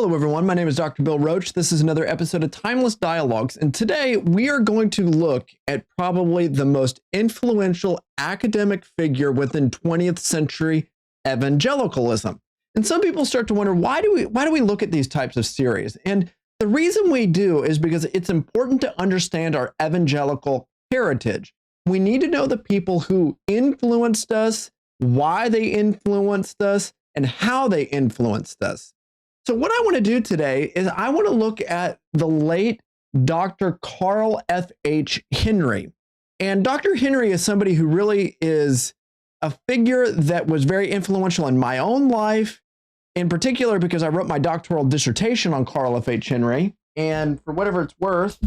Hello, everyone. My name is Dr. Bill Roach. This is another episode of Timeless Dialogues, and today we are going to look at probably the most influential academic figure within 20th century evangelicalism. And some people start to wonder, why do we look at these types of series? And the reason we do is because it's important to understand our evangelical heritage. We need to know the people who influenced us, why they influenced us, and how they influenced us. So what I want to do today is I want to look at the late Dr. Carl F.H. Henry. And Dr. Henry is somebody who really is a figure that was very influential in my own life, in particular because I wrote my doctoral dissertation on Carl F.H. Henry. And for whatever it's worth,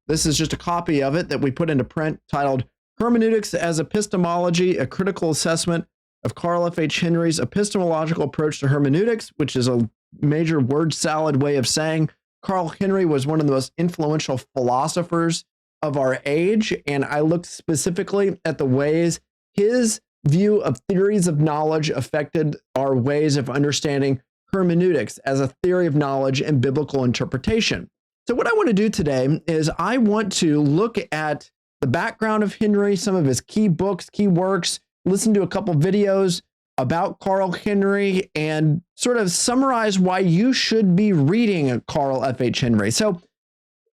this is just a copy of it that we put into print titled Hermeneutics as Epistemology, a Critical Assessment of Carl F.H. Henry's Epistemological Approach to Hermeneutics, which is a major word salad way of saying Carl Henry was one of the most influential philosophers of our age. And I looked specifically at the ways his view of theories of knowledge affected our ways of understanding hermeneutics as a theory of knowledge and biblical interpretation. So what I want to do today is I want to look at the background of Henry, some of his key books, key works, listen to a couple videos about Carl Henry, and sort of summarize why you should be reading Carl F.H. Henry. So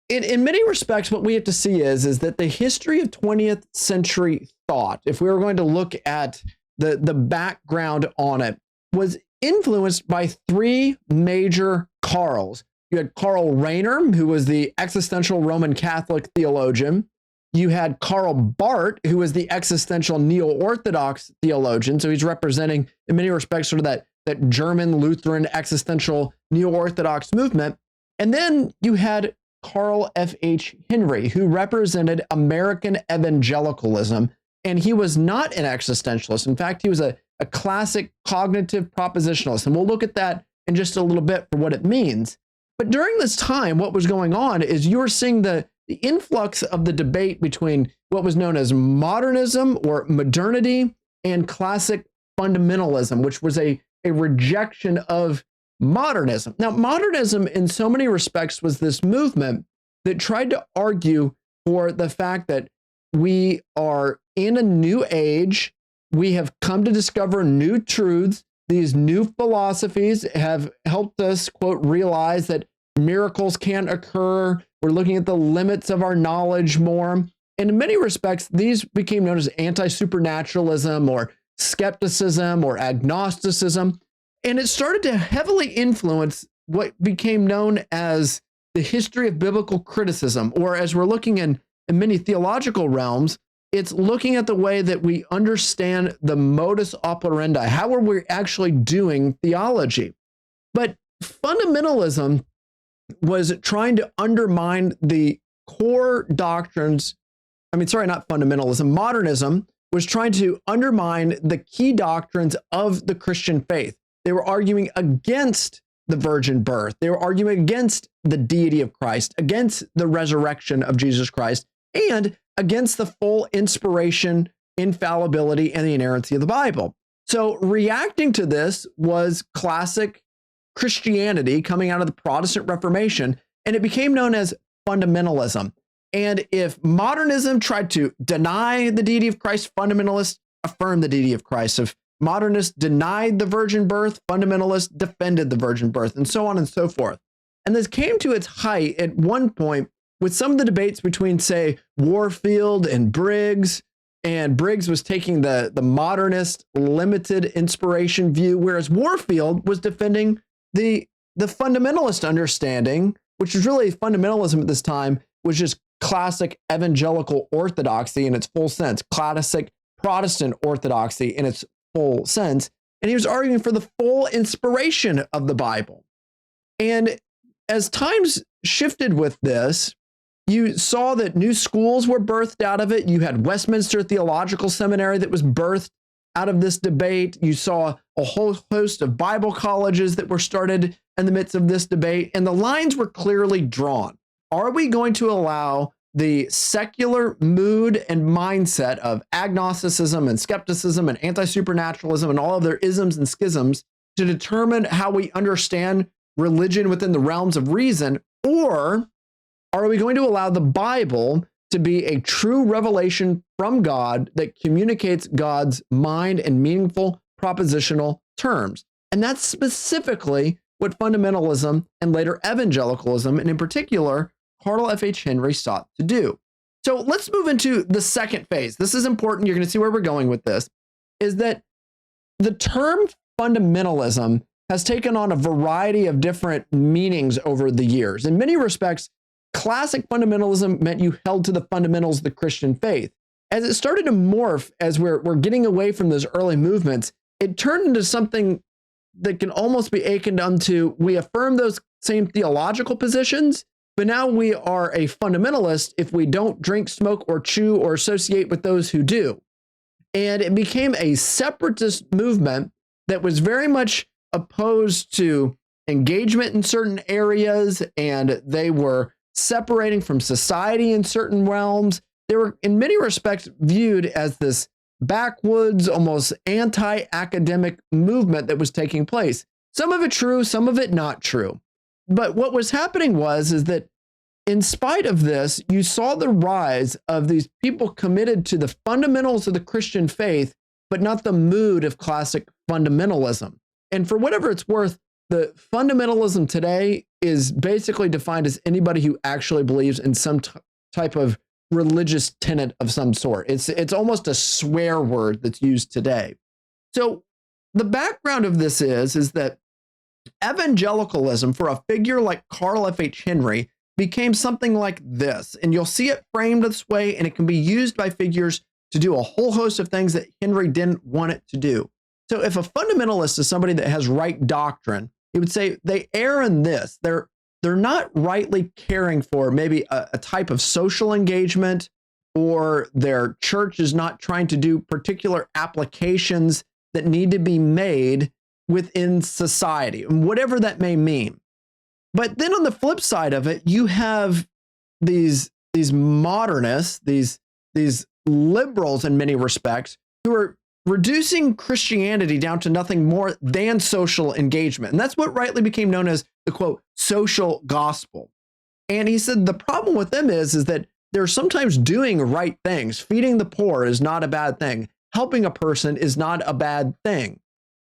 in many respects, what we have to see is that the history of 20th century thought, if we were going to look at the background on it, was influenced by three major Carls. You had Karl Rahner, who was the existential Roman Catholic theologian. You had Karl Barth, who was the existential neo-Orthodox theologian. So he's representing, in many respects, sort of that German Lutheran existential neo-Orthodox movement. And then you had Carl F.H. Henry, who represented American evangelicalism. And he was not an existentialist. In fact, he was a classic cognitive propositionalist. And we'll look at that in just a little bit for what it means. But during this time, what was going on is you were seeing the influx of the debate between what was known as modernism or modernity and classic fundamentalism, which was a rejection of modernism. Now, modernism in so many respects was this movement that tried to argue for the fact that we are in a new age. We have come to discover new truths. These new philosophies have helped us, quote, realize that miracles can't occur. We're looking at the limits of our knowledge more. And in many respects, these became known as anti-supernaturalism or skepticism or agnosticism. And it started to heavily influence what became known as the history of biblical criticism, or as we're looking in many theological realms, it's looking at the way that we understand the modus operandi. How are we actually doing theology? But fundamentalism was trying to undermine the core doctrines. Not fundamentalism. Modernism was trying to undermine the key doctrines of the Christian faith. They were arguing against the virgin birth. They were arguing against the deity of Christ, against the resurrection of Jesus Christ, and against the full inspiration, infallibility, and the inerrancy of the Bible. So reacting to this was classic Christianity coming out of the Protestant Reformation, and it became known as fundamentalism. And if modernism tried to deny the deity of Christ, fundamentalists affirmed the deity of Christ. If modernists denied the virgin birth, fundamentalists defended the virgin birth, and so on and so forth. And this came to its height at one point with some of the debates between, say, Warfield and Briggs. And Briggs was taking the modernist limited inspiration view, whereas Warfield was defending the fundamentalist understanding, which is really fundamentalism at this time, was just classic evangelical orthodoxy in its full sense, classic Protestant orthodoxy in its full sense. And he was arguing for the full inspiration of the Bible. And as times shifted with this, you saw that new schools were birthed out of it. You had Westminster Theological Seminary that was birthed out of this debate. You saw a whole host of Bible colleges that were started in the midst of this debate, and the lines were clearly drawn. Are we going to allow the secular mood and mindset of agnosticism and skepticism and anti-supernaturalism and all of their isms and schisms to determine how we understand religion within the realms of reason, or are we going to allow the Bible to be a true revelation from God that communicates God's mind in meaningful propositional terms? And that's specifically what fundamentalism and later evangelicalism, and in particular, Carl F. H. Henry sought to do. So let's move into the second phase. This is important. You're going to see where we're going with this, is that the term fundamentalism has taken on a variety of different meanings over the years. In many respects, classic fundamentalism meant you held to the fundamentals of the Christian faith. As it started to morph, as we're getting away from those early movements, it turned into something that can almost be akin unto, we affirm those same theological positions, but now we are a fundamentalist if we don't drink, smoke, or chew or associate with those who do. And it became a separatist movement that was very much opposed to engagement in certain areas, and they were separating from society in certain realms. They were, in many respects, viewed as this backwoods, almost anti-academic movement that was taking place. Some of it true, some of it not true. But what was happening is that in spite of this, you saw the rise of these people committed to the fundamentals of the Christian faith, but not the mood of classic fundamentalism. And for whatever it's worth, the fundamentalism today is basically defined as anybody who actually believes in some type of religious tenet of some sort. It's almost a swear word that's used today. So the background of this is that evangelicalism for a figure like Carl F. H. Henry became something like this. And you'll see it framed this way, and it can be used by figures to do a whole host of things that Henry didn't want it to do. So if a fundamentalist is somebody that has right doctrine, he would say they err in this. They're not rightly caring for maybe a type of social engagement, or their church is not trying to do particular applications that need to be made within society, and whatever that may mean. But then on the flip side of it, you have these modernists, these liberals in many respects, who are reducing Christianity down to nothing more than social engagement. And that's what rightly became known as the, quote, social gospel. And he said the problem with them is that they're sometimes doing right things. Feeding the poor is not a bad thing. Helping a person is not a bad thing.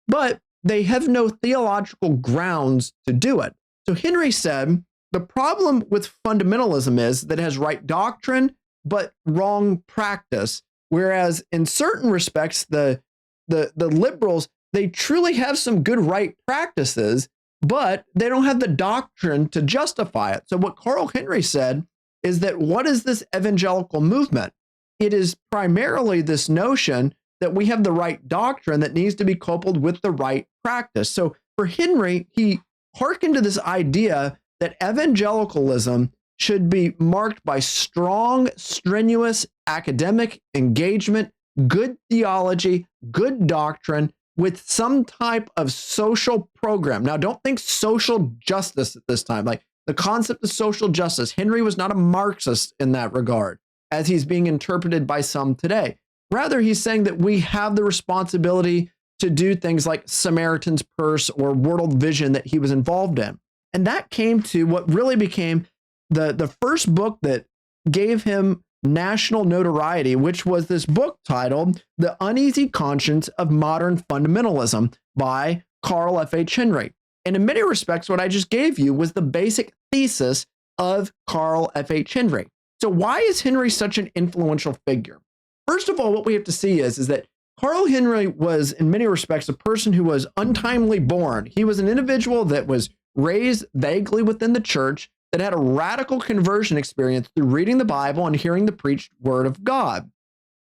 But they have no theological grounds to do it. So Henry said the problem with fundamentalism is that it has right doctrine, but wrong practice. Whereas in certain respects, the liberals, they truly have some good right practices, but they don't have the doctrine to justify it. So what Carl Henry said is that what is this evangelical movement? It is primarily this notion that we have the right doctrine that needs to be coupled with the right practice. So for Henry, he hearkened to this idea that evangelicalism should be marked by strong, strenuous academic engagement, good theology, good doctrine, with some type of social program. Now, don't think social justice at this time. Like the concept of social justice, Henry was not a Marxist in that regard, as he's being interpreted by some today. Rather, he's saying that we have the responsibility to do things like Samaritan's Purse or World Vision that he was involved in. And that came to what really became the first book that gave him national notoriety, which was this book titled The Uneasy Conscience of Modern Fundamentalism by Carl F. H. Henry. And in many respects, what I just gave you was the basic thesis of Carl F. H. Henry. So why is Henry such an influential figure? First of all, what we have to see is that Carl Henry was, in many respects, a person who was untimely born. He was an individual that was raised vaguely within the church, that had a radical conversion experience through reading the Bible and hearing the preached word of God.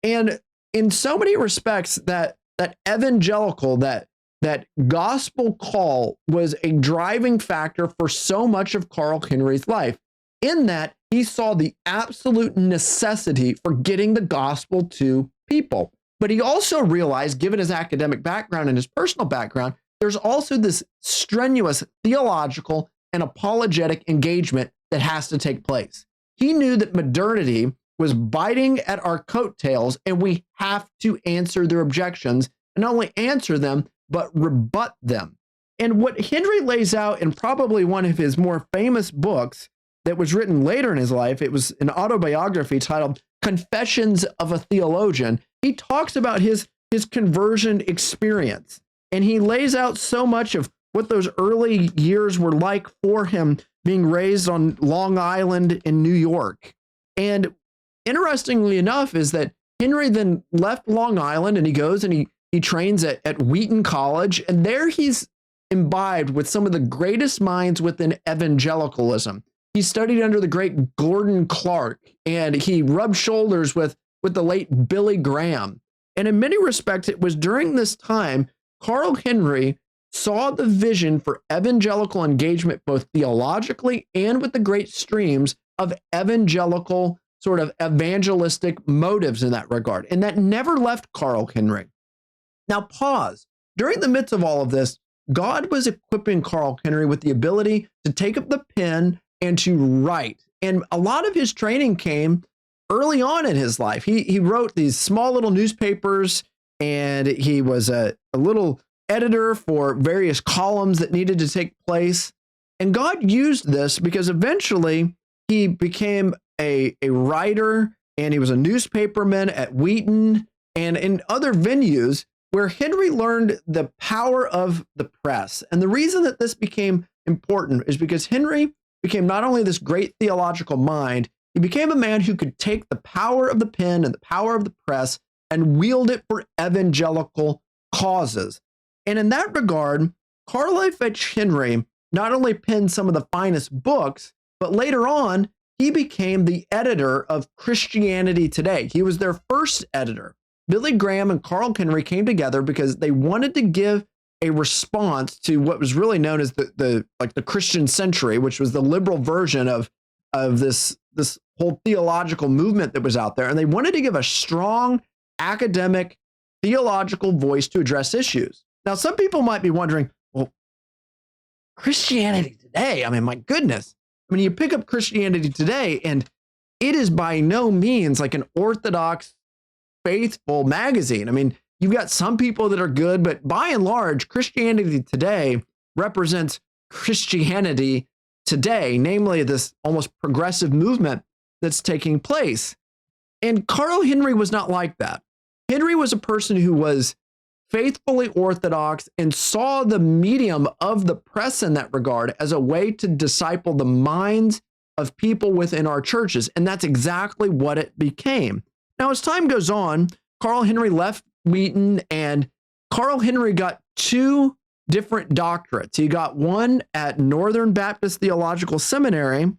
And in so many respects, that evangelical, that gospel call was a driving factor for so much of Carl Henry's life, in that he saw the absolute necessity for getting the gospel to people. But he also realized, given his academic background and his personal background, there's also this strenuous theological and apologetic engagement that has to take place. He knew that modernity was biting at our coattails, and we have to answer their objections, and not only answer them, but rebut them. And what Henry lays out in probably one of his more famous books that was written later in his life, it was an autobiography titled Confessions of a Theologian. He talks about his conversion experience, and he lays out so much of what those early years were like for him being raised on Long Island in New York. And interestingly enough is that Henry then left Long Island and he goes and he trains at Wheaton College, and there he's imbibed with some of the greatest minds within evangelicalism. He studied under the great Gordon Clark, and he rubbed shoulders with the late Billy Graham. And in many respects, it was during this time Carl Henry saw the vision for evangelical engagement, both theologically and with the great streams of evangelical sort of evangelistic motives in that regard. And that never left Carl Henry. Now, pause. During the midst of all of this, God was equipping Carl Henry with the ability to take up the pen and to write. And a lot of his training came early on in his life. He wrote these small little newspapers, and he was a little editor for various columns that needed to take place. And God used this because eventually he became a writer, and he was a newspaperman at Wheaton and in other venues where Henry learned the power of the press. And the reason that this became important is because Henry became not only this great theological mind, he became a man who could take the power of the pen and the power of the press and wield it for evangelical causes. And in that regard, Carl H. Henry not only penned some of the finest books, but later on, he became the editor of Christianity Today. He was their first editor. Billy Graham and Carl Henry came together because they wanted to give a response to what was really known as the Christian century, which was the liberal version of this whole theological movement that was out there. And they wanted to give a strong academic theological voice to address issues. Now, some people might be wondering, well, Christianity Today, I mean, my goodness. I mean, you pick up Christianity Today, and it is by no means like an orthodox, faithful magazine. I mean, you've got some people that are good, but by and large, Christianity Today represents Christianity today, namely this almost progressive movement that's taking place. And Carl Henry was not like that. Henry was a person who was faithfully orthodox and saw the medium of the press in that regard as a way to disciple the minds of people within our churches. And that's exactly what it became. Now, as time goes on, Carl Henry left Wheaton, and Carl Henry got two different doctorates. He got one at Northern Baptist Theological Seminary,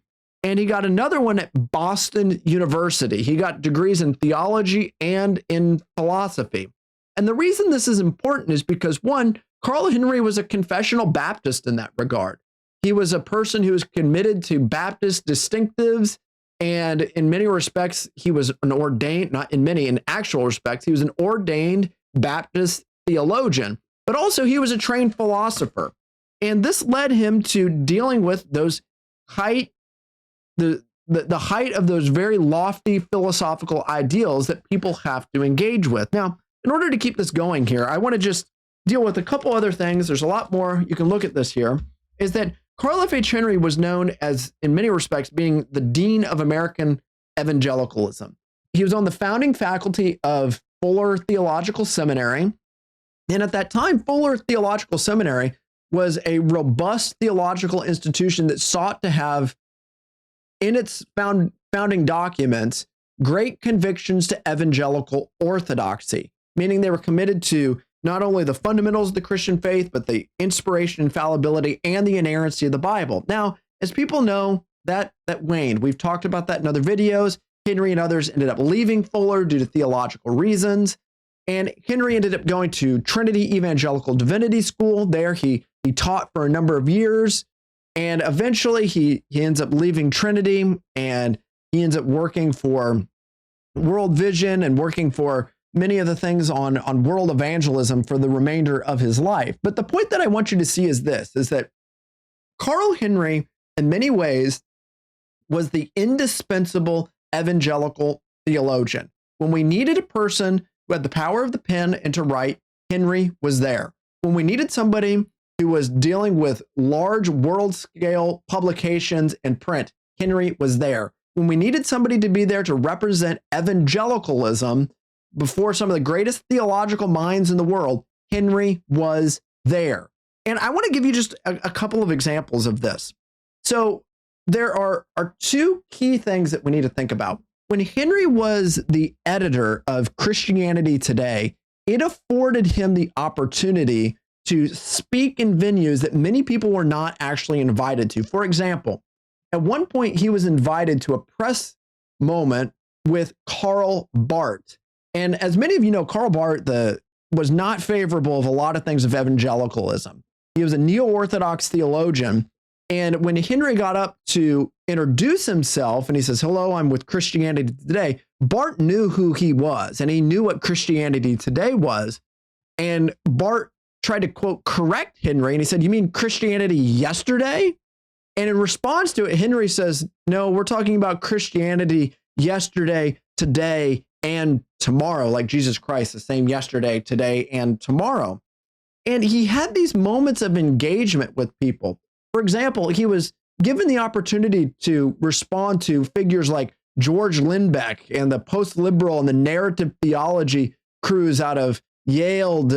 and he got another one at Boston University. He got degrees in theology and in philosophy. And the reason this is important is because, one, Carl Henry was a confessional Baptist in that regard. He was a person who was committed to Baptist distinctives, and in many respects, he was an ordained, not in many, in actual respects, he was an ordained Baptist theologian, but also he was a trained philosopher. And this led him to dealing with those the height of those very lofty philosophical ideals that people have to engage with. Now, in order to keep this going here, I want to just deal with a couple other things. There's a lot more. You can look at this here. Is that Carl F. Henry was known as, in many respects, being the dean of American evangelicalism. He was on the founding faculty of Fuller Theological Seminary. And at that time, Fuller Theological Seminary was a robust theological institution that sought to have in its founding documents great convictions to evangelical orthodoxy, meaning they were committed to not only the fundamentals of the Christian faith, but the inspiration, infallibility, and the inerrancy of the Bible. Now, as people know, that waned. We've talked about that in other videos. Henry and others ended up leaving Fuller due to theological reasons. And Henry ended up going to Trinity Evangelical Divinity School. There he taught for a number of years. And eventually he ends up leaving Trinity, and he ends up working for World Vision and working for many of the things on world evangelism for the remainder of his life. But the point that I want you to see is this, is that Carl Henry, in many ways, was the indispensable evangelical theologian. When we needed a person who had the power of the pen and to write, Henry was there. When we needed somebody who was dealing with large world-scale publications and print, Henry was there. When we needed somebody to be there to represent evangelicalism before some of the greatest theological minds in the world, Henry was there. And I want to give you just a couple of examples of this. So there are two key things that we need to think about. When Henry was the editor of Christianity Today, it afforded him the opportunity to speak in venues that many people were not actually invited to. For example, at one point, he was invited to a press moment with Karl Barth. And as many of you know, Karl Barth was not favorable of a lot of things of evangelicalism. He was a neo-Orthodox theologian. And when Henry got up to introduce himself and he says, "Hello, I'm with Christianity Today," Barth knew who he was and he knew what Christianity Today was. And Barth tried to, quote, correct Henry. And he said, "You mean Christianity yesterday?" And in response to it, Henry says, "No, we're talking about Christianity yesterday, today, and tomorrow, like Jesus Christ, the same yesterday, today, and tomorrow." And he had these moments of engagement with people. For example, he was given the opportunity to respond to figures like George Lindbeck and the post-liberal and the narrative theology crews out of Yale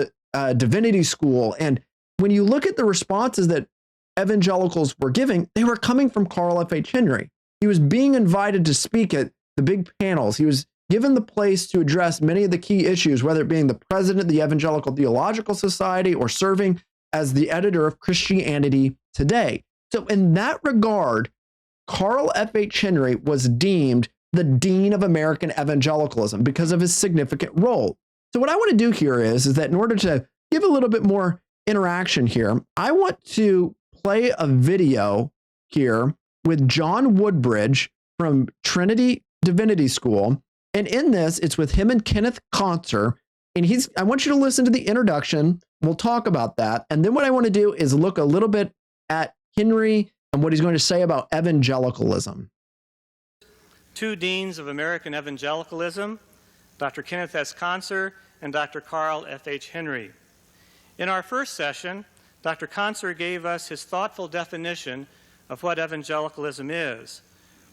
Divinity School. And when you look at the responses that evangelicals were giving, they were coming from Carl F.H. Henry. He was being invited to speak at the big panels. He was given the place to address many of the key issues, whether it being the president of the Evangelical Theological Society or serving as the editor of Christianity Today. So in that regard, Carl F.H. Henry was deemed the dean of American evangelicalism because of his significant role. So what I want to do here is that in order to give a little bit more interaction here, I want to play a video here with John Woodbridge from Trinity Divinity School. And in this, it's with him and Kenneth Conser. And I want you to listen to the introduction. We'll talk about that. And then what I want to do is look a little bit at Henry and what he's going to say about evangelicalism. Two deans of American evangelicalism, Dr. Kenneth S. Conser and Dr. Carl F.H. Henry. In our first session, Dr. Conser gave us his thoughtful definition of what evangelicalism is.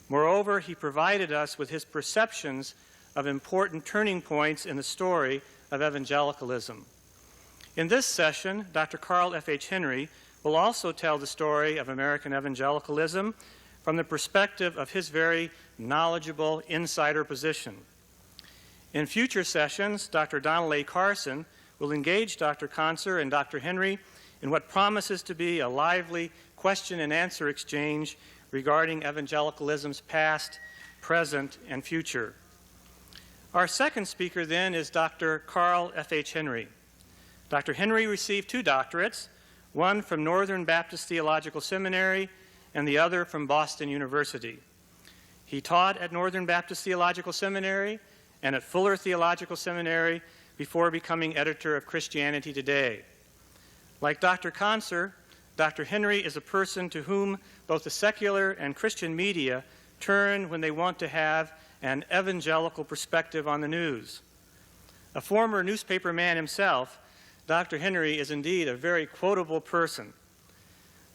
Moreover, he provided us with his perceptions of important turning points in the story of evangelicalism. In this session, Dr. Carl F.H. Henry will also tell the story of American evangelicalism from the perspective of his very knowledgeable insider position. In future sessions, Dr. Donald A. Carson will engage Dr. Conser and Dr. Henry in what promises to be a lively question and answer exchange regarding evangelicalism's past, present, and future. Our second speaker then is Dr. Carl F.H. Henry. Dr. Henry received two doctorates, one from Northern Baptist Theological Seminary and the other from Boston University. He taught at Northern Baptist Theological Seminary and at Fuller Theological Seminary before becoming editor of Christianity Today. Like Dr. Conser, Dr. Henry is a person to whom both the secular and Christian media turn when they want to have an evangelical perspective on the news. A former newspaper man himself, Dr. Henry is indeed a very quotable person.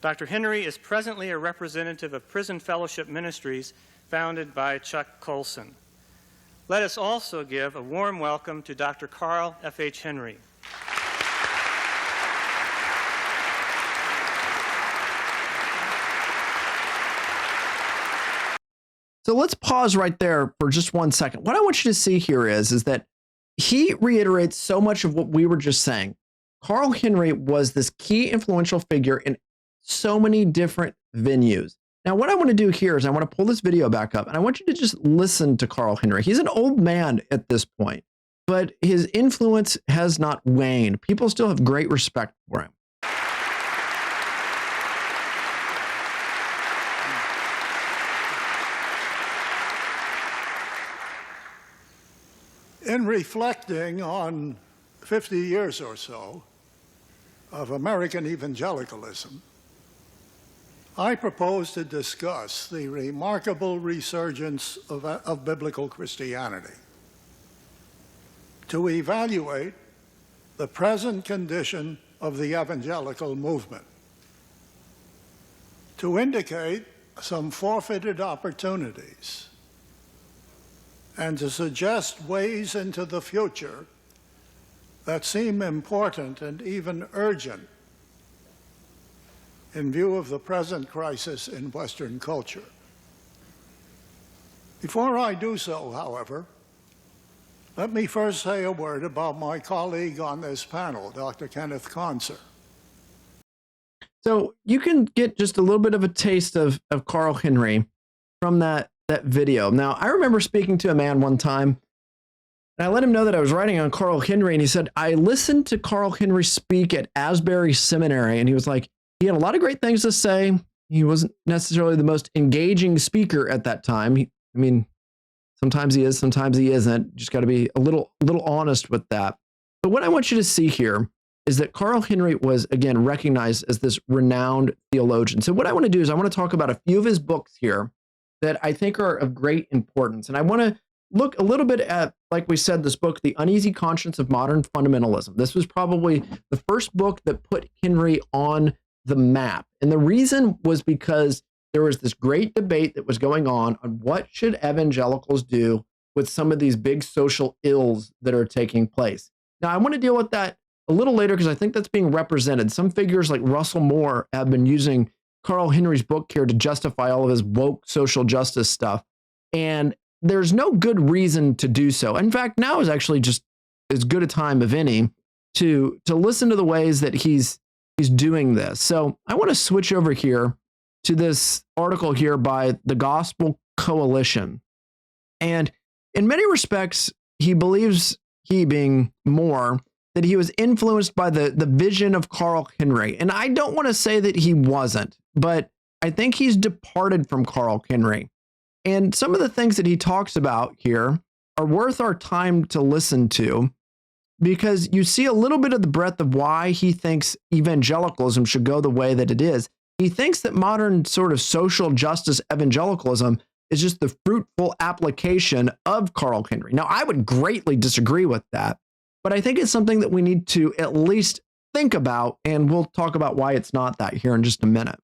Dr. Henry is presently a representative of Prison Fellowship Ministries founded by Chuck Colson. Let us also give a warm welcome to Dr. Carl F.H. Henry. So let's pause right there for just 1 second. What I want you to see here is that he reiterates so much of what we were just saying. Carl Henry was this key influential figure in so many different venues. Now, what I want to do here is I want to pull this video back up and I want you to just listen to Carl Henry. He's an old man at this point, but his influence has not waned. People still have great respect for him. In reflecting on 50 years or so of American evangelicalism, I propose to discuss the remarkable resurgence of biblical Christianity, to evaluate the present condition of the evangelical movement, to indicate some forfeited opportunities and to suggest ways into the future that seem important and even urgent in view of the present crisis in Western culture. Before I do so, however, let me first say a word about my colleague on this panel, Dr. Kenneth Conser. So you can get just a little bit of a taste of Carl Henry from that video. Now, I remember speaking to a man one time, and I let him know that I was writing on Carl Henry, and he said, I listened to Carl Henry speak at Asbury Seminary, and he was like, he had a lot of great things to say. He wasn't necessarily the most engaging speaker at that time. Sometimes he is, sometimes he isn't. Just got to be a little honest with that. But what I want you to see here is that Carl Henry was, again, recognized as this renowned theologian. So what I want to do is I want to talk about a few of his books here that I think are of great importance. And I want to look a little bit at, like we said, this book, The Uneasy Conscience of Modern Fundamentalism. This was probably the first book that put Henry on the map. And the reason was because there was this great debate that was going on what should evangelicals do with some of these big social ills that are taking place. Now, I want to deal with that a little later because I think that's being represented. Some figures like Russell Moore have been using Carl Henry's book here to justify all of his woke social justice stuff. And there's no good reason to do so. In fact, now is actually just as good a time of any to listen to the ways that he's doing this. So I want to switch over here to this article here by the Gospel Coalition. And in many respects, he believes, he being Moore, that he was influenced by the vision of Carl Henry. And I don't want to say that he wasn't, but I think he's departed from Carl Henry. And some of the things that he talks about here are worth our time to listen to, because you see a little bit of the breadth of why he thinks evangelicalism should go the way that it is. He thinks that modern sort of social justice evangelicalism is just the fruitful application of Carl Henry. Now, I would greatly disagree with that, but I think it's something that we need to at least think about, and we'll talk about why it's not that here in just a minute.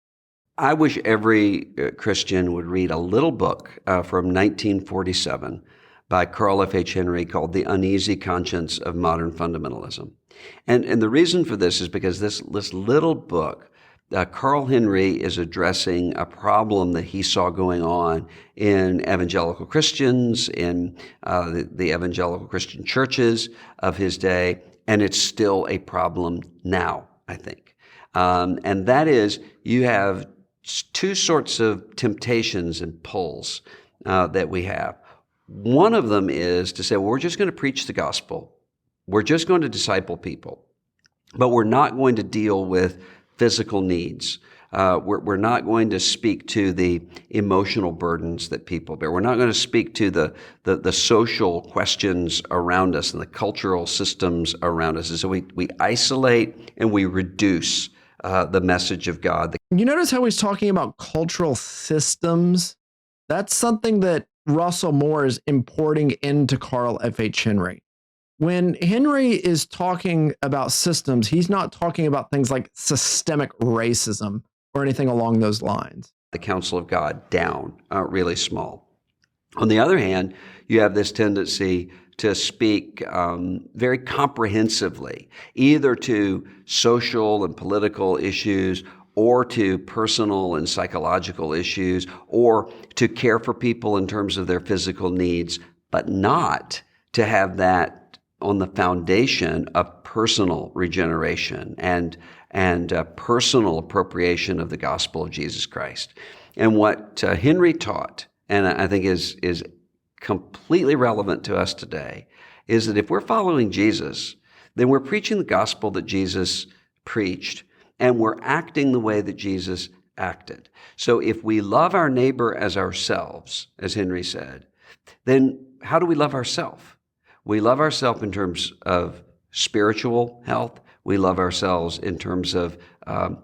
I wish every Christian would read a little book from 1947 by Carl F.H. Henry called The Uneasy Conscience of Modern Fundamentalism. And the reason for this is because this little book, Carl Henry is addressing a problem that he saw going on in evangelical Christians, in the evangelical Christian churches of his day, and it's still a problem now, I think. And that is, you have two sorts of temptations and pulls that we have. One of them is to say, well, we're just going to preach the gospel. We're just going to disciple people, but we're not going to deal with physical needs. We're not going to speak to the emotional burdens that people bear. We're not going to speak to the social questions around us and the cultural systems around us. And so we isolate and we reduce the message of God. You notice how he's talking about cultural systems? That's something that Russell Moore is importing into Carl F.H. Henry. When Henry is talking about systems, he's not talking about things like systemic racism or anything along those lines. The counsel of God down, really small. On the other hand, you have this tendency to speak very comprehensively, either to social and political issues, or to personal and psychological issues, or to care for people in terms of their physical needs, but not to have that on the foundation of personal regeneration and personal appropriation of the gospel of Jesus Christ. And what Henry taught, and I think is completely relevant to us today, is that if we're following Jesus, then we're preaching the gospel that Jesus preached, and we're acting the way that Jesus acted. So if we love our neighbor as ourselves, as Henry said, then how do we love ourselves? We love ourselves in terms of spiritual health. We love ourselves in terms of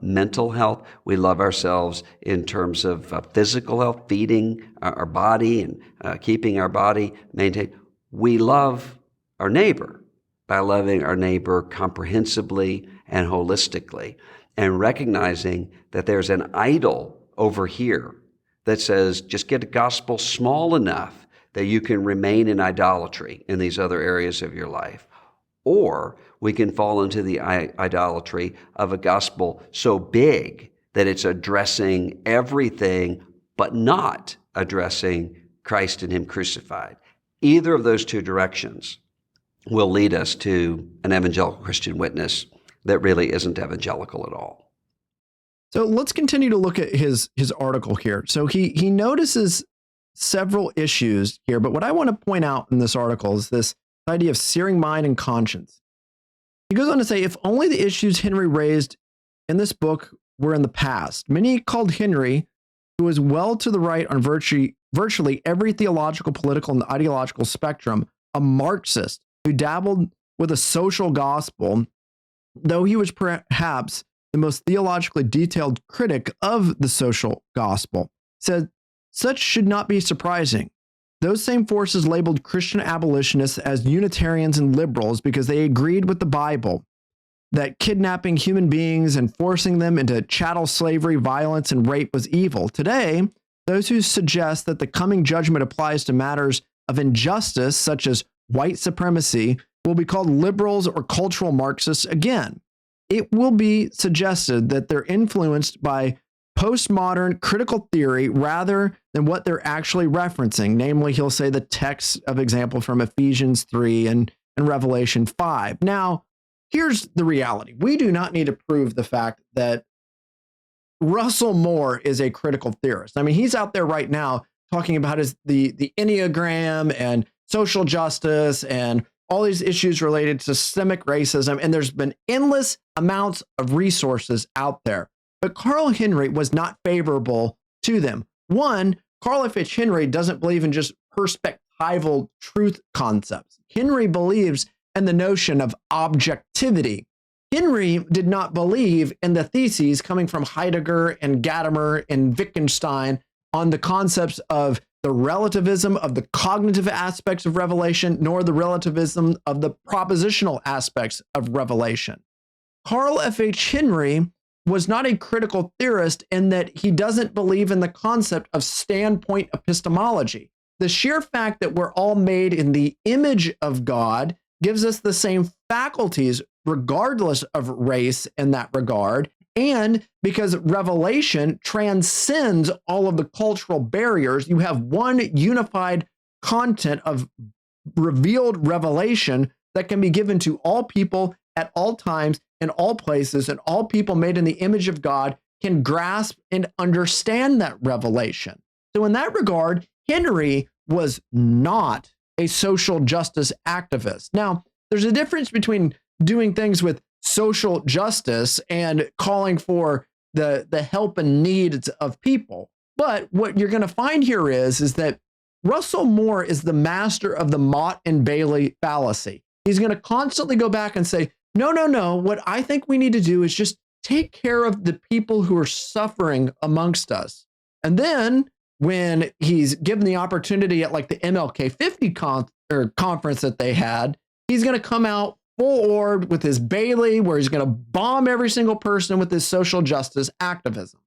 mental health. We love ourselves in terms of physical health, feeding our body and keeping our body maintained. We love our neighbor by loving our neighbor comprehensively and holistically, and recognizing that there's an idol over here that says just get the gospel small enough that you can remain in idolatry in these other areas of your life. Or we can fall into the idolatry of a gospel so big that it's addressing everything but not addressing Christ and Him crucified. Either of those two directions will lead us to an evangelical Christian witness that really isn't evangelical at all. So let's continue to look at his article here. So he notices several issues here, but what I want to point out in this article is this idea of searing mind and conscience. He goes on to say, if only the issues Henry raised in this book were in the past. Many called Henry, who was well to the right on virtually every theological, political, and ideological spectrum, a Marxist who dabbled with a social gospel, though he was perhaps the most theologically detailed critic of the social gospel, said such should not be surprising. Those same forces labeled Christian abolitionists as Unitarians and liberals because they agreed with the Bible that kidnapping human beings and forcing them into chattel slavery, violence, and rape was evil. Today, those who suggest that the coming judgment applies to matters of injustice, such as white supremacy, will be called liberals or cultural Marxists again. It will be suggested that they're influenced by postmodern critical theory rather than what they're actually referencing. Namely, he'll say the text of example from Ephesians 3 and Revelation 5. Now, here's the reality. We do not need to prove the fact that Russell Moore is a critical theorist. I mean, he's out there right now talking about the Enneagram and social justice and all these issues related to systemic racism, and there's been endless amounts of resources out there. But Carl Henry was not favorable to them. One, Carl F.H. Henry doesn't believe in just perspectival truth concepts. Henry believes in the notion of objectivity. Henry did not believe in the theses coming from Heidegger and Gadamer and Wittgenstein on the concepts of the relativism of the cognitive aspects of revelation, nor the relativism of the propositional aspects of revelation. Carl F.H. Henry was not a critical theorist in that he doesn't believe in the concept of standpoint epistemology. The sheer fact that we're all made in the image of God gives us the same faculties regardless of race in that regard. And because revelation transcends all of the cultural barriers, you have one unified content of revealed revelation that can be given to all people at all times, in all places, and all people made in the image of God can grasp and understand that revelation. So in that regard, Henry was not a social justice activist. Now, there's a difference between doing things with social justice and calling for the help and needs of people. But what you're going to find here is that Russell Moore is the master of the Mott and Bailey fallacy. He's going to constantly go back and say, no. What I think we need to do is just take care of the people who are suffering amongst us. And then when he's given the opportunity at like the MLK 50 conference that they had, he's going to come out full orbed with his Bailey, where he's going to bomb every single person with his social justice activism.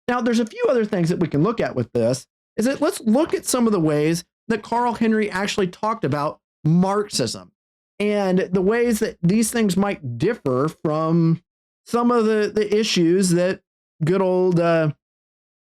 Now, there's a few other things that we can look at with this, is that let's look at some of the ways that Carl Henry actually talked about Marxism and the ways that these things might differ from some of the issues that good old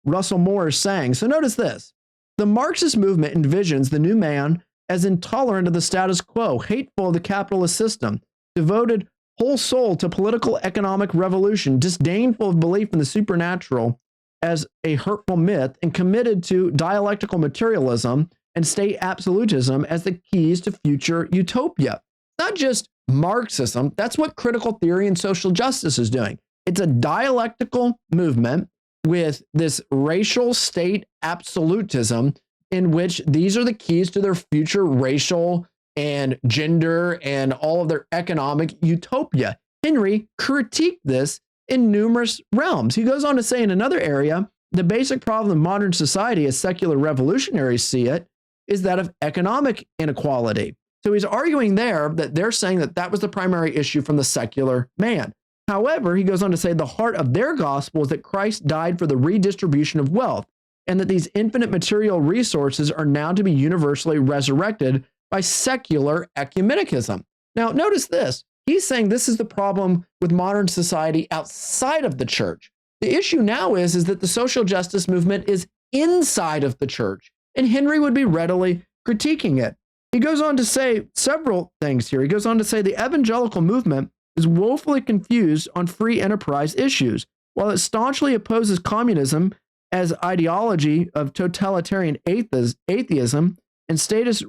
Russell Moore is saying. So notice this. The Marxist movement envisions the new man as intolerant of the status quo, hateful of the capitalist system, devoted whole soul to political economic revolution, disdainful of belief in the supernatural as a hurtful myth, and committed to dialectical materialism and state absolutism as the keys to future utopia. Not just Marxism, that's what critical theory and social justice is doing. It's a dialectical movement with this racial state absolutism in which these are the keys to their future racial and gender and all of their economic utopia. Henry critiqued this in numerous realms. He goes on to say in another area, the basic problem of modern society as secular revolutionaries see it is that of economic inequality. So he's arguing there that they're saying that that was the primary issue from the secular man. However, he goes on to say the heart of their gospel is that Christ died for the redistribution of wealth, and that these infinite material resources are now to be universally resurrected by secular ecumenicism. Now, notice this. He's saying this is the problem with modern society outside of the church. The issue now is that the social justice movement is inside of the church, and Henry would be readily critiquing it. He goes on to say several things here. He goes on to say the evangelical movement is woefully confused on free enterprise issues. While it staunchly opposes communism as ideology of totalitarian atheism and status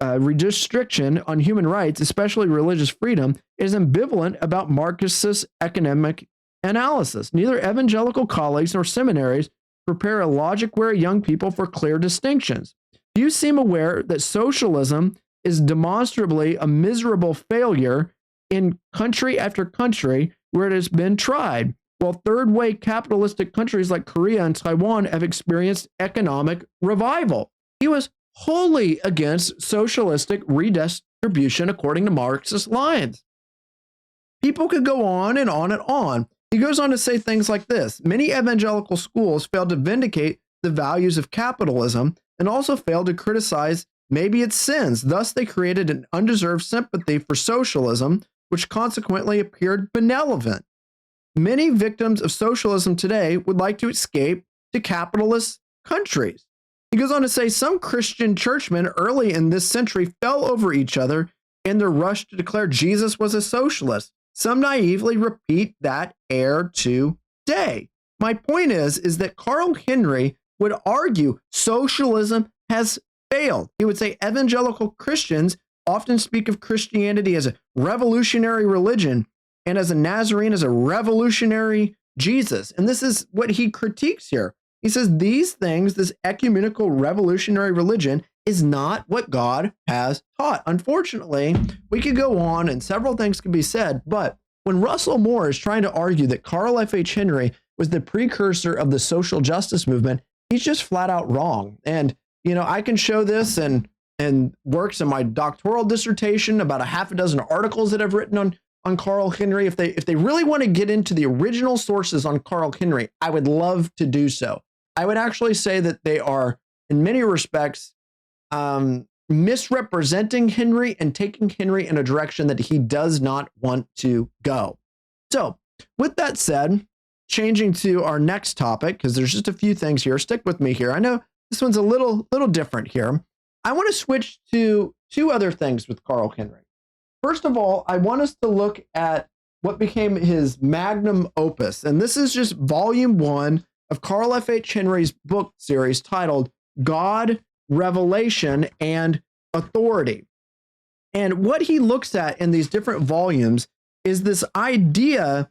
redistriction on human rights, especially religious freedom, it is ambivalent about Marxist economic analysis. Neither evangelical colleges nor seminaries prepare a logic-wary young people for clear distinctions. You seem aware that socialism is demonstrably a miserable failure in country after country where it has been tried, while third-way capitalistic countries like Korea and Taiwan have experienced economic revival. He was wholly against socialistic redistribution according to Marxist lines. People could go on and on and on. He goes on to say things like this. Many evangelical schools failed to vindicate the values of capitalism and also failed to criticize maybe its sins. Thus, they created an undeserved sympathy for socialism, which consequently appeared benevolent. Many victims of socialism today would like to escape to capitalist countries. He goes on to say some Christian churchmen early in this century fell over each other in their rush to declare Jesus was a socialist. Some naively repeat that error today. My point is that Carl Henry would argue socialism has failed. He would say evangelical Christians often speak of Christianity as a revolutionary religion and as a Nazarene as a revolutionary Jesus. And this is what he critiques here. He says these things, this ecumenical revolutionary religion, is not what God has taught. Unfortunately, we could go on and several things could be said, but when Russell Moore is trying to argue that Carl F.H. Henry was the precursor of the social justice movement, he's just flat out wrong. And, I can show this and works in my doctoral dissertation, about a half a dozen articles that I've written on Carl Henry. If they really want to get into the original sources on Carl Henry, I would love to do so. I would actually say that they are, in many respects, misrepresenting Henry and taking Henry in a direction that he does not want to go. So, with that said, changing to our next topic, because there's just a few things here. Stick with me here. I know this one's a little different here. I want to switch to two other things with Carl Henry. First of all, I want us to look at what became his magnum opus, and this is just volume 1 of Carl F.H. Henry's book series titled God, Revelation, and Authority. And what he looks at in these different volumes is this idea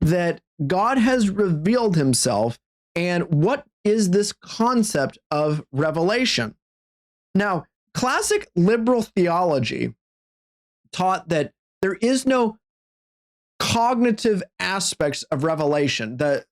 that God has revealed himself, and what is this concept of revelation? Now, classic liberal theology taught that there is no cognitive aspects of revelation. The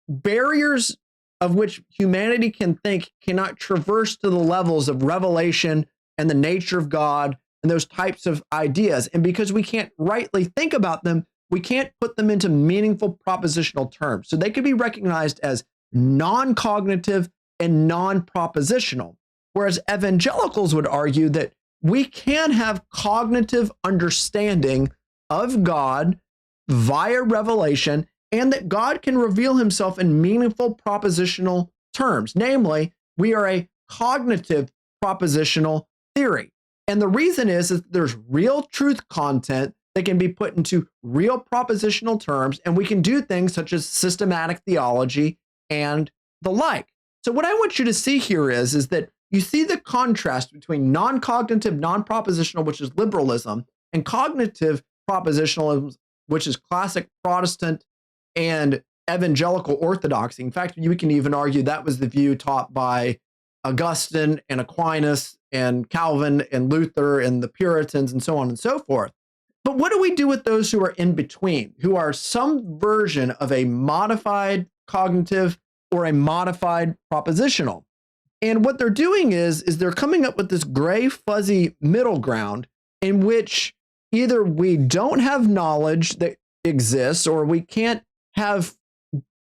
barriers of which humanity can think cannot traverse to the levels of revelation and the nature of God and those types of ideas. And because we can't rightly think about them, we can't put them into meaningful propositional terms. So they could be recognized as non-cognitive and non-propositional. Whereas evangelicals would argue that we can have cognitive understanding of God via revelation, and that God can reveal himself in meaningful propositional terms. Namely, we are a cognitive propositional theory. And the reason is that there's real truth content that can be put into real propositional terms, and we can do things such as systematic theology and the like. So what I want you to see here is that you see the contrast between non-cognitive, non-propositional, which is liberalism, and cognitive propositionalism, which is classic Protestant and evangelical orthodoxy. In fact, you can even argue that was the view taught by Augustine and Aquinas and Calvin and Luther and the Puritans and so on and so forth. But what do we do with those who are in between, who are some version of a modified cognitive or a modified propositional? And what they're doing is they're coming up with this gray, fuzzy middle ground in which either we don't have knowledge that exists, or we can't have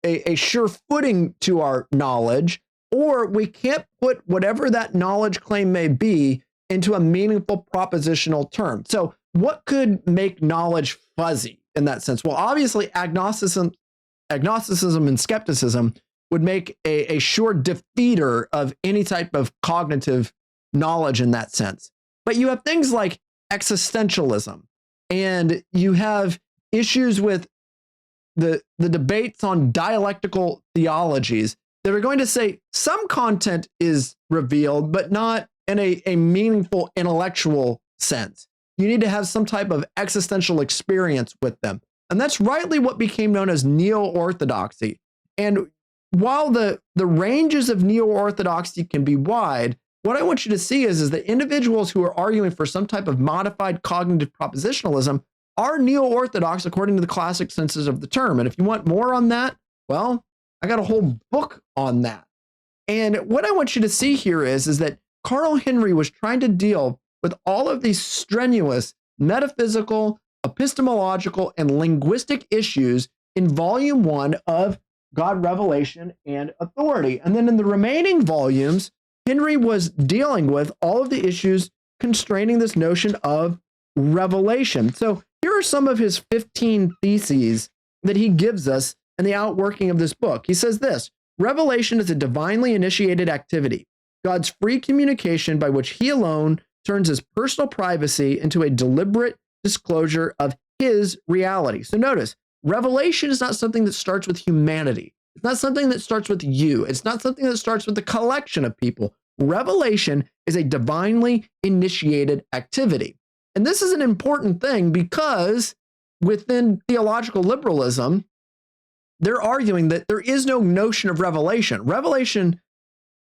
a sure footing to our knowledge, or we can't put whatever that knowledge claim may be into a meaningful propositional term. So what could make knowledge fuzzy in that sense? Well, obviously agnosticism and skepticism would make a sure defeater of any type of cognitive knowledge in that sense. But you have things like existentialism, and you have issues with the debates on dialectical theologies that are going to say some content is revealed, but not in a meaningful intellectual sense. You need to have some type of existential experience with them. And that's rightly what became known as neo-orthodoxy. And while the ranges of neo-orthodoxy can be wide, what I want you to see is that individuals who are arguing for some type of modified cognitive propositionalism are neo-orthodox according to the classic senses of the term. And if you want more on that, well, I got a whole book on that. And what I want you to see here is that Carl Henry was trying to deal with all of these strenuous metaphysical, epistemological, and linguistic issues in volume 1 of God, Revelation, and Authority. And then in the remaining volumes, Henry was dealing with all of the issues constraining this notion of revelation. So here are some of his 15 theses that he gives us in the outworking of this book. He says this: revelation is a divinely initiated activity, God's free communication by which he alone turns his personal privacy into a deliberate disclosure of his reality. So notice, revelation is not something that starts with humanity. It's not something that starts with you. It's not something that starts with the collection of people. Revelation is a divinely initiated activity. And this is an important thing because within theological liberalism, they're arguing that there is no notion of revelation. Revelation,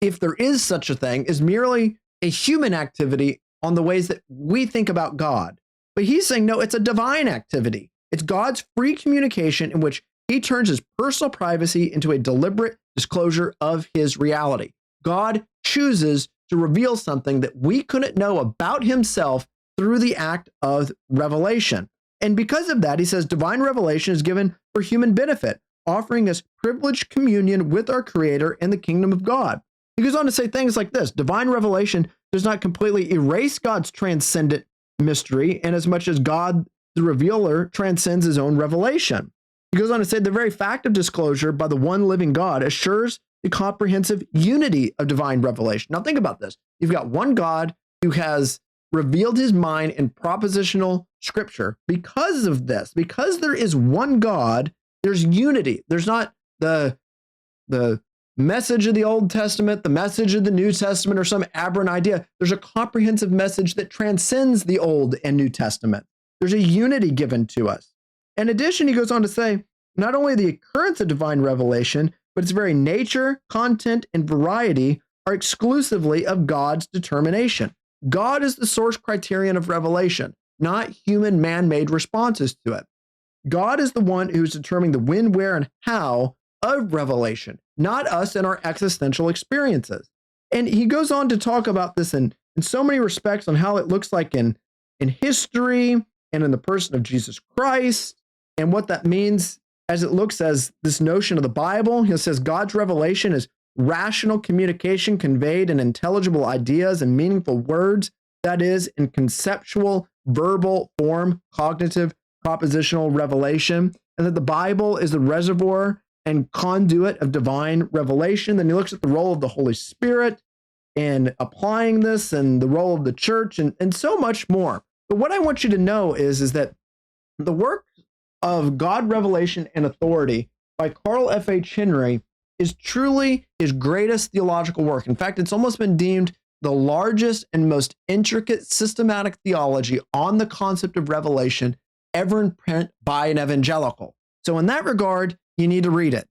if there is such a thing, is merely a human activity on the ways that we think about God. But he's saying, no, it's a divine activity. It's God's free communication in which he turns his personal privacy into a deliberate disclosure of his reality. God chooses to reveal something that we couldn't know about himself through the act of revelation. And because of that, he says divine revelation is given for human benefit, offering us privileged communion with our Creator in the kingdom of God. He goes on to say things like this: divine revelation does not completely erase God's transcendent mystery, in as much as God, the revealer, transcends his own revelation. He goes on to say the very fact of disclosure by the one living God assures the comprehensive unity of divine revelation. Now think about this. You've got one God who has revealed his mind in propositional scripture. Because of this, because there is one God, there's unity. There's not the message of the Old Testament, the message of the New Testament, or some aberrant idea. There's a comprehensive message that transcends the Old and New Testament. There's a unity given to us. In addition, he goes on to say, not only the occurrence of divine revelation, but its very nature, content, and variety are exclusively of God's determination. God is the source criterion of revelation, not human man-made responses to it. God is the one who's determining the when, where, and how of revelation, not us and our existential experiences. And he goes on to talk about this in so many respects on how it looks like in history and in the person of Jesus Christ, and what that means as it looks as this notion of the Bible. He says God's revelation is rational communication conveyed in intelligible ideas and meaningful words, that is, in conceptual, verbal form, cognitive, propositional revelation, and that the Bible is the reservoir and conduit of divine revelation. Then he looks at the role of the Holy Spirit in applying this, and the role of the church, and so much more. But what I want you to know is that the work of God, Revelation, and Authority by Carl F.H. Henry is truly his greatest theological work. In fact, it's almost been deemed the largest and most intricate systematic theology on the concept of revelation ever in print by an evangelical. So in that regard, you need to read it.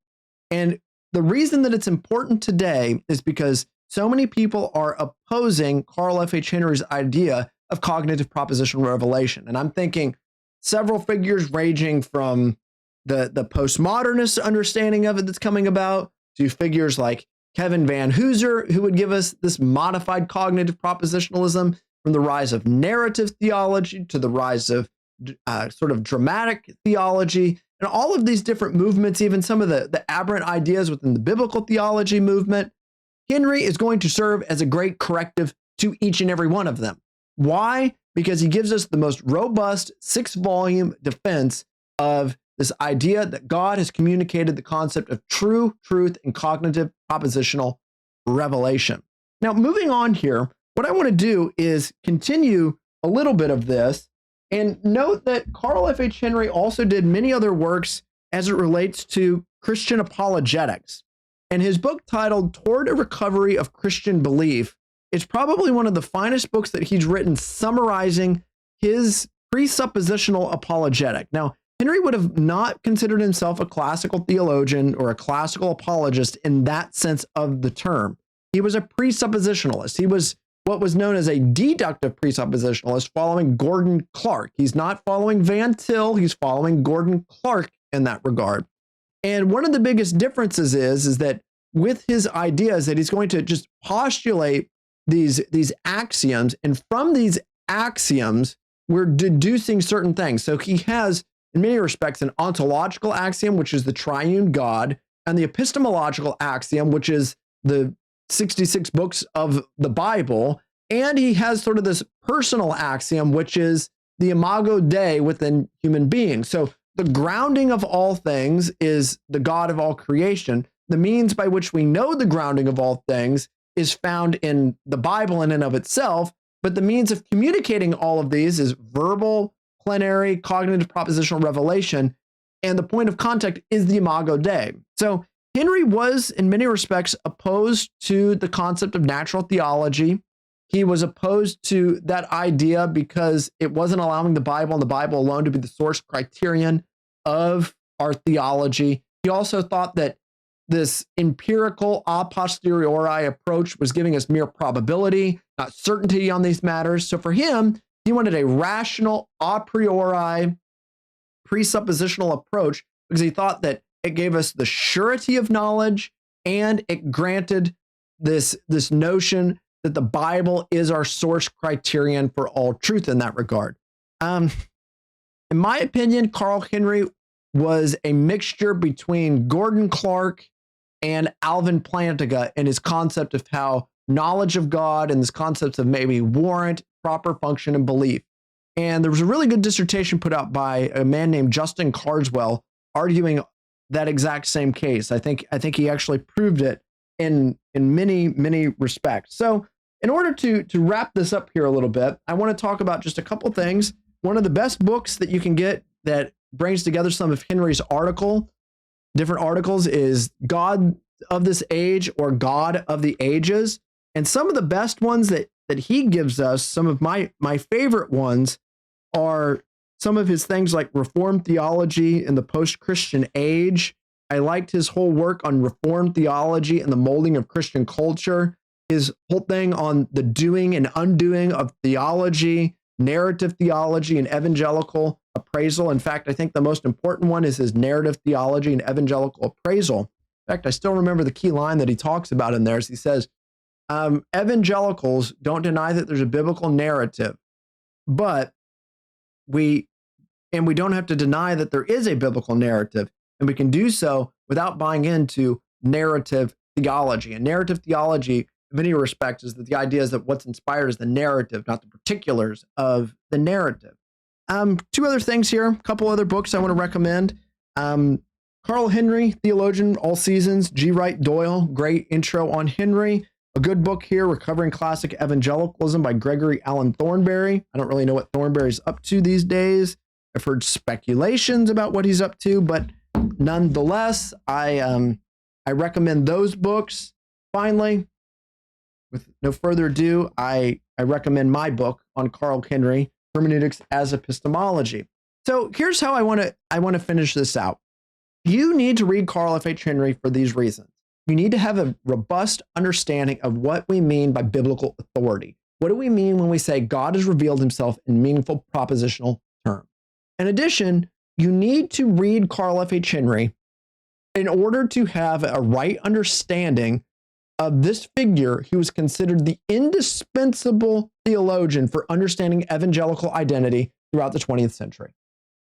And the reason that it's important today is because so many people are opposing Carl F.H. Henry's idea of cognitive propositional revelation. And I'm thinking several figures ranging from the postmodernist understanding of it that's coming about to figures like Kevin Van Hooser, who would give us this modified cognitive propositionalism, from the rise of narrative theology to the rise of sort of dramatic theology, and all of these different movements, even some of the aberrant ideas within the biblical theology movement, Henry is going to serve as a great corrective to each and every one of them. Why? Because he gives us the most robust 6-volume defense of this idea that God has communicated the concept of true truth and cognitive propositional revelation. Now, moving on here, what I want to do is continue a little bit of this and note that Carl F.H. Henry also did many other works as it relates to Christian apologetics. And his book titled Toward a Recovery of Christian Belief is probably one of the finest books that he's written summarizing his presuppositional apologetic. Now, Henry would have not considered himself a classical theologian or a classical apologist in that sense of the term. He was a presuppositionalist. He was what was known as a deductive presuppositionalist following Gordon Clark. He's not following Van Til, he's following Gordon Clark in that regard. And one of the biggest differences is that with his ideas that he's going to just postulate these axioms, and from these axioms, we're deducing certain things. So he has, in many respects, an ontological axiom, which is the triune God, and the epistemological axiom, which is the 66 books of the Bible. And he has sort of this personal axiom, which is the imago Dei within human beings. So the grounding of all things is the God of all creation. The means by which we know the grounding of all things is found in the Bible in and of itself, but the means of communicating all of these is verbal, plenary, cognitive propositional revelation, and the point of contact is the imago Dei. So Henry was, in many respects, opposed to the concept of natural theology. He was opposed to that idea because it wasn't allowing the Bible and the Bible alone to be the source criterion of our theology. He also thought that this empirical a posteriori approach was giving us mere probability, not certainty on these matters. So for him, he wanted a rational a priori presuppositional approach because he thought that it gave us the surety of knowledge and it granted this notion that the Bible is our source criterion for all truth in that regard. In my opinion, Carl Henry was a mixture between Gordon Clark and Alvin Plantinga in his concept of how knowledge of God and this concept of maybe warrant, proper function, and belief. And there was a really good dissertation put out by a man named Justin Carswell arguing that exact same case. I think he actually proved it in many respects. So in order to wrap this up here a little bit, I want to talk about just a couple things. One of the best books that you can get that brings together some of Henry's different articles is God of This Age or God of the Ages. And some of the best ones that he gives us, some of my favorite ones are some of his things like Reformed theology in the post-Christian age. I liked his whole work on Reformed theology and the molding of Christian culture, his whole thing on the doing and undoing of theology, narrative theology, and evangelical appraisal. In fact, I think the most important one is his narrative theology and evangelical appraisal. In fact, I still remember the key line that he talks about in there is he says, evangelicals don't deny that there's a biblical narrative, but we don't have to deny that there is a biblical narrative, and we can do so without buying into narrative theology. And narrative theology, in many respects, is that the idea is that what's inspired is the narrative, not the particulars of the narrative. Two other things here, a couple other books I want to recommend. Carl Henry, theologian, all seasons, G. Wright Doyle, great intro on Henry. A good book here, Recovering Classic Evangelicalism by Gregory Allen Thornberry. I don't really know what Thornberry's up to these days. I've heard speculations about what he's up to, but nonetheless, I recommend those books. Finally, with no further ado, I recommend my book on Carl Henry, Hermeneutics as Epistemology. So here's how I want to finish this out. You need to read Carl F.H. Henry for these reasons. You need to have a robust understanding of what we mean by biblical authority. What do we mean when we say God has revealed himself in meaningful propositional terms? In addition, you need to read Carl F.H. Henry in order to have a right understanding of this figure. He was considered the indispensable theologian for understanding evangelical identity throughout the 20th century.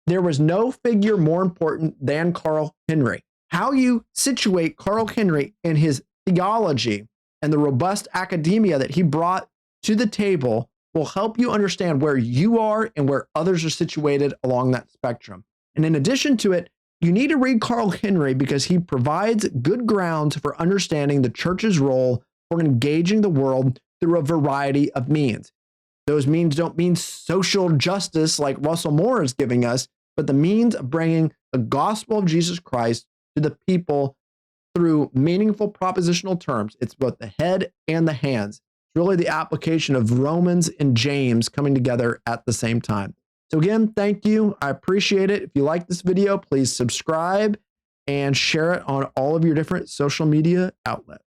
There was no figure more important than Carl Henry. How you situate Carl Henry and his theology and the robust academia that he brought to the table will help you understand where you are and where others are situated along that spectrum. And in addition to it, you need to read Carl Henry because he provides good grounds for understanding the church's role for engaging the world through a variety of means. Those means don't mean social justice like Russell Moore is giving us, but the means of bringing the gospel of Jesus Christ to the people through meaningful propositional terms. It's both the head and the hands. It's really the application of Romans and James coming together at the same time. So again, thank you. I appreciate it. If you like this video, please subscribe and share it on all of your different social media outlets.